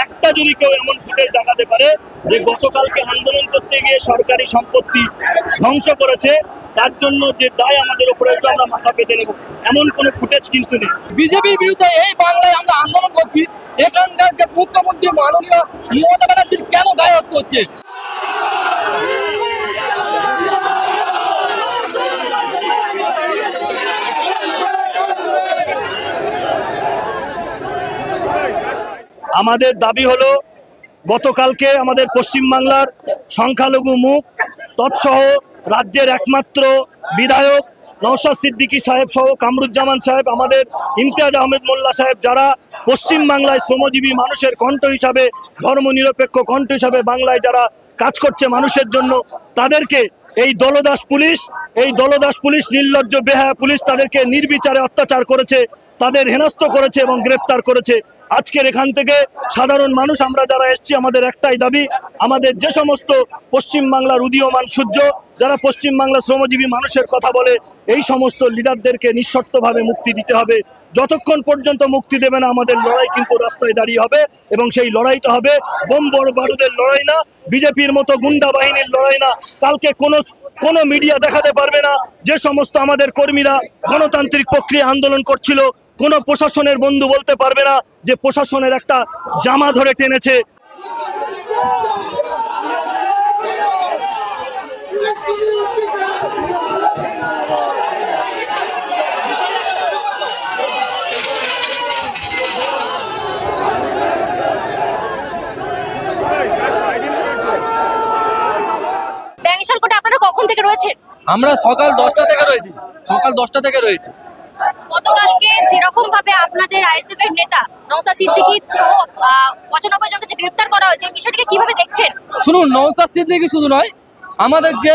একটা যদি কেউ এমন ফুটেজ দেখাতে পারে যে গতকালকে আন্দোলন করতে গিয়ে সরকারি সম্পত্তি ধ্বংস করেছে, তার জন্য যে দায় আমাদের উপরে আমরা মাথা পেতে নেব, এমন কোনো ফুটেজ কিন্তু নেই। বিজেপির বিরুদ্ধে এই বাংলায় আমরা আন্দোলন করছি, এখানকার যে মুখ্যমন্ত্রী মাননীয় মমতা ব্যানার্জির কেন গায়ে হাত হচ্ছে? আমাদের দাবি হলো গতকালকে আমাদের পশ্চিমবাংলার সংখ্যালঘু মুখ তৎসহ রাজ্যের একমাত্র বিধায়ক নওশাদ সিদ্দিকী সাহেব সহ কামরুজ্জামান সাহেব, আমাদের ইমতিয়াজ আহমেদ মোল্লা সাহেব, যারা পশ্চিমবাংলায় শ্রমজীবী মানুষের কণ্ঠ হিসাবে, ধর্মনিরপেক্ষ কণ্ঠ হিসাবে বাংলায় যারা কাজ করছে মানুষের জন্য, তাদেরকে এই দলদাস পুলিশ নির্লজ্জ বেহায়া পুলিশ তাদেরকে নির্বিচারে অত্যাচার করেছে, তাদের হেনস্থ করেছে এবং গ্রেপ্তার করেছে। আজকের এখান থেকে সাধারণ মানুষ আমরা যারা এসছি, আমাদের একটাই দাবি, আমাদের যে সমস্ত পশ্চিমবাংলার উদীয়মান সূর্য যারা পশ্চিমবাংলার শ্রমজীবী মানুষের কথা বলে, এই সমস্ত লিডারদেরকে নিঃশর্তভাবে মুক্তি দিতে হবে। যতক্ষণ পর্যন্ত মুক্তি দেবে না আমাদের লড়াই কিন্তু রাস্তায় দাঁড়িয়ে হবে, এবং সেই লড়াইটা হবে বোম বারুদের লড়াই না, বিজেপির মতো গুন্ডা বাহিনীর লড়াই না। কালকে কোনো মিডিয়া দেখাতে পারবে না যে সমস্ত আমাদের কর্মীরা গণতান্ত্রিক প্রক্রিয়া আন্দোলন করছিল, কোনো প্রশাসনের বন্ধু বলতে পারবে না যে প্রশাসনের একটা জামা ধরে টেনেছে। ব্যাংশালকোটে আপনারা কখন থেকে রয়েছেন? আমরা সকাল 10টা থেকে রয়েছি। গতকালকে যেরকম ভাবে আপনাদের আইএসএফ এর নেতা নওশাদ সিদ্দিকী সহ 95 জনকে যে গ্রেফতার করা হয়েছে, বিষয়টাকে কিভাবে দেখছেন? শুনুন, নওশাদ সিদ্দিকী শুধু নয়, আমাদের যে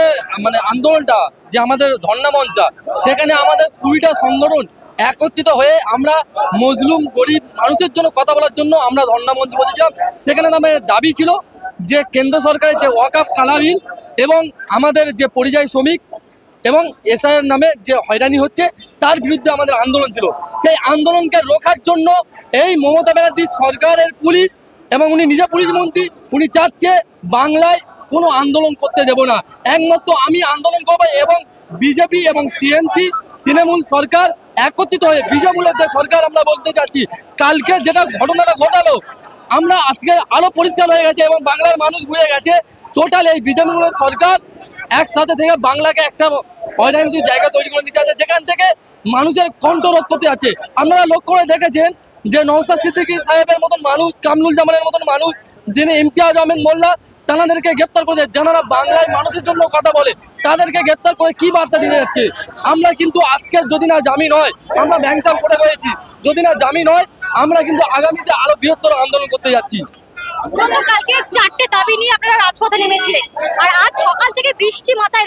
আন্দোলনটা, যে আমাদের ধর্ণা মঞ্চা, সেখানে আমাদের 20টা সংগঠন একত্রিত হয়ে আমরা মজলুম গরিব মানুষের জন্য কথা বলার জন্য আমরা ধর্ণা মঞ্চ বসেছিলাম। সেখানে আমাদের দাবি ছিল যে কেন্দ্র সরকারের যে ওয়াকফ কালা বিল এবং আমাদের যে পরিযায়ী শ্রমিক এবং এসআইয়ের নামে যে হয়রানি হচ্ছে, তার বিরুদ্ধে আমাদের আন্দোলন ছিল। সেই আন্দোলনকে রোখার জন্য এই মমতা ব্যানার্জি সরকারের পুলিশ এবং উনি নিজে পুলিশ মন্ত্রী, উনি চাচ্ছে বাংলায় কোনো আন্দোলন করতে দেব না, একমাত্র আমি আন্দোলন করবো। এবং বিজেপি এবং টিএমসি তৃণমূল সরকার একত্রিত হয়ে বিজেপির যে সরকার, আমরা বলতে চাচ্ছি কালকে যেটা ঘটনাটা ঘটালো, আমরা আজকে আরো পরিষ্কার হয়ে গেছে এবং বাংলার মানুষ বুঝে গেছে টোটাল এই বিজেপি সরকার একসাথে থেকে বাংলাকে একটা অরাজনৈতিক জায়গা তৈরি করে নিতে আছে, যেখান থেকে মানুষের কণ্ঠ রোধ করতে যাচ্ছে। আপনারা লক্ষ্য করে দেখেছেন যে নওশাদ সিদ্দিকী সাহেবের মতন মানুষ, কামরুজ্জামানের মতন মানুষ, যিনি ইমতিয়াজ আহমেদ মোল্লা, তাদেরকে গ্রেপ্তার করেছে, যারা বাংলায় মানুষের জন্য কথা বলে, তাদেরকে গ্রেপ্তার করে কি বার্তা দিতে যাচ্ছে? আমরা কিন্তু আজকের যদি না জামিন হয়, আমরা ব্যাংশাল করে রয়েছি, যদি না জামিন হয় আমরা কিন্তু আগামীতে আরো বৃহত্তর আন্দোলন করতে যাচ্ছি। গতকালকে 4টে দাবি নিয়ে আপনারা রাজপথে নেমেছিলেন, আর আজ সকাল থেকে বৃষ্টি মাথায়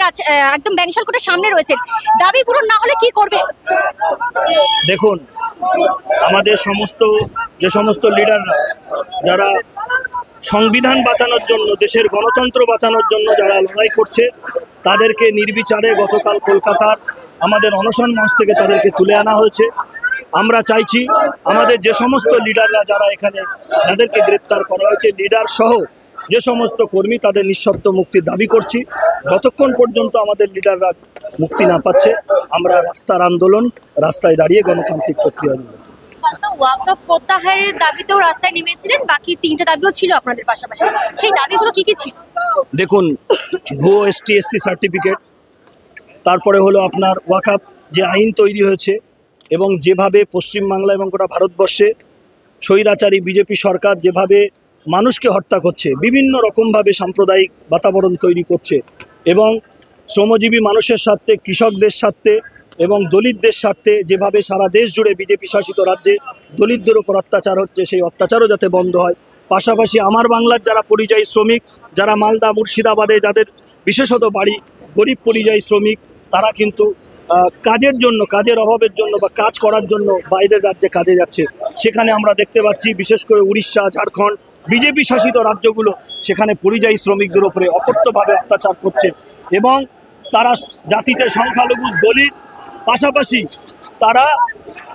একদম ব্যাংশালকোটের সামনে রয়েছেন। দাবি পূরণ না হলে কি করবে? দেখুন, আমাদের যে সমস্ত লিডাররা যারা সংবিধান বাঁচানোর জন্য, দেশের গণতন্ত্র বাঁচানোর জন্য যারা লড়াই করছে, তাদেরকে নির্বিচারে গতকাল কলকাতার আমাদের অনশন মঞ্চ থেকে তাদেরকে তুলে আনা হয়েছে। আমরা চাইছি আমাদের যে সমস্ত লিডাররা যারা এখানে, তাদেরকে গ্রেপ্তার করা হয়েছে, লিডার সহ যে সমস্ত কর্মী, তাদের নিঃশর্ত মুক্তির দাবি করছি। যতক্ষণ পর্যন্ত আমাদের লিডাররা মুক্তি না পাচ্ছে, আমরা রাস্তায় দাঁড়িয়ে গণতান্ত্রিক প্রক্রিয়া নেব। ওয়াকফ প্রত্যাহারের দাবিতেও রাস্তায় নেমেছিলেন, বাকি 3টে দাবিও ছিল আপনাদের পাশাপাশি, সেই দাবিগুলো কি কি ছিল? দেখুন, ভুয়ো ST/SC সার্টিফিকেট, তারপরে হলো আপনার ওয়াকফ যে আইন তৈরি হয়েছে, এবং যেভাবে পশ্চিমবাংলা এবং গোটা ভারতবর্ষে স্বৈরাচারী বিজেপি সরকার যেভাবে মানুষকে হত্যা করছে, বিভিন্ন রকমভাবে সাম্প্রদায়িক বাতাবরণ তৈরি করছে, এবং শ্রমজীবী মানুষের স্বার্থে, কৃষকদের স্বার্থে এবং দলিতদের স্বার্থে যেভাবে সারা দেশ জুড়ে বিজেপি শাসিত রাজ্যে দলিতদের উপর অত্যাচার হচ্ছে, সেই অত্যাচারও যাতে বন্ধ হয়। পাশাপাশি আমার বাংলার যারা পরিযায়ী শ্রমিক, যারা মালদা মুর্শিদাবাদে যাদের বিশেষত বাড়ি, গরিব পরিযায়ী শ্রমিক, তারা কিন্তু কাজের অভাবের জন্য বা কাজ করার জন্য বাইরের রাজ্যে কাজে যাচ্ছে। সেখানে আমরা দেখতে পাচ্ছি বিশেষ করে উড়িষ্যা, ঝাড়খণ্ড, বিজেপি শাসিত রাজ্যগুলো, সেখানে পরিযায়ী শ্রমিকদের উপরে অকথ্যভাবে অত্যাচার করছে, এবং তারা জাতিতে সংখ্যালঘু দলিত, পাশাপাশি তারা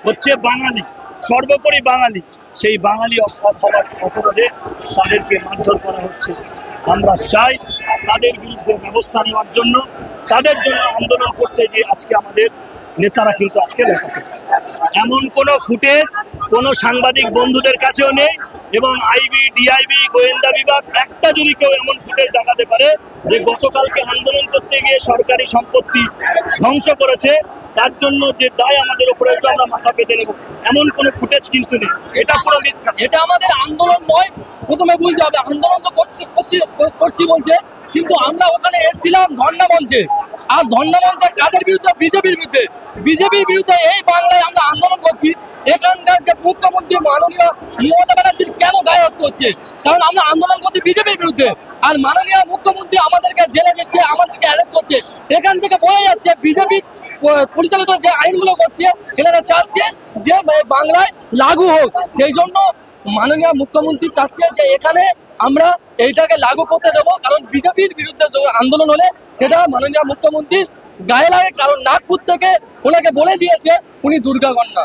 হচ্ছে বাঙালি, সর্বোপরি বাঙালি। সেই বাঙালি হওয়ার অপরাধে তাদেরকে মারধর করা হচ্ছে। আমরা চাই তাদের বিরুদ্ধে ব্যবস্থা নেওয়ার জন্য, তাদের জন্য আন্দোলন করতে গিয়ে আজকে আমাদের নেতারা কিন্তু আজকে লেখা করছে। এমন কোনো ফুটেজ কোনো সাংবাদিক বন্ধুদের কাছেও নেই, এবং আইবি, ডিআইবি, গোয়েন্দা বিভাগ একটা যদি কেউ এমন ফুটেজ দেখাতে পারে যে গতকালকে আন্দোলন করতে গিয়ে সরকারি সম্পত্তি ধ্বংস করেছে, তার জন্য যে দায় আমাদের উপরে আমরা মাথা পেতে নেব, এমন কোনো ফুটেজ কিন্তু নেই। এটা পুরো মিথ্যা। এটা আমাদের আন্দোলন নয়, প্রথমে বুঝতে হবে। আন্দোলন তো করছি বলছে, কিন্তু আমরা ওখানে এসেছিলাম ধর্ণা মঞ্চে। আর ধর্ণা মঞ্চে কাদের বিরুদ্ধে? বিজেপির বিরুদ্ধে। বিজেপির বিরুদ্ধে এই বাংলায় আমরা আন্দোলন করছি। এখানকার যে মুখ্যমন্ত্রী মাননীয় মমতা ব্যানার্জির কেন গায়ে হত্যা হচ্ছে? কারণ আমরা আন্দোলন করছি বিজেপির বিরুদ্ধে, আর মাননীয় মুখ্যমন্ত্রী আমাদেরকে জেলে দিচ্ছে, আমাদেরকে অ্যারেস্ট করছে। এখান থেকে বোঝা যাচ্ছে বিজেপি পরিচালিত যে আইনগুলো করছে, এনারা চাচ্ছে যে বাংলায় লাগু হোক। সেই জন্য মাননীয় মুখ্যমন্ত্রী চাচ্ছে যে এখানে আমরা এইটাকে লাগু করতে দেবো, কারণ বিজেপির বিরুদ্ধে আন্দোলন হলে সেটা মাননীয় মুখ্যমন্ত্রীর গায়ে লাগে। কারণ নাগপুর থেকে ওনাকে বলে দিয়েছে উনি দুর্গা কন্যা।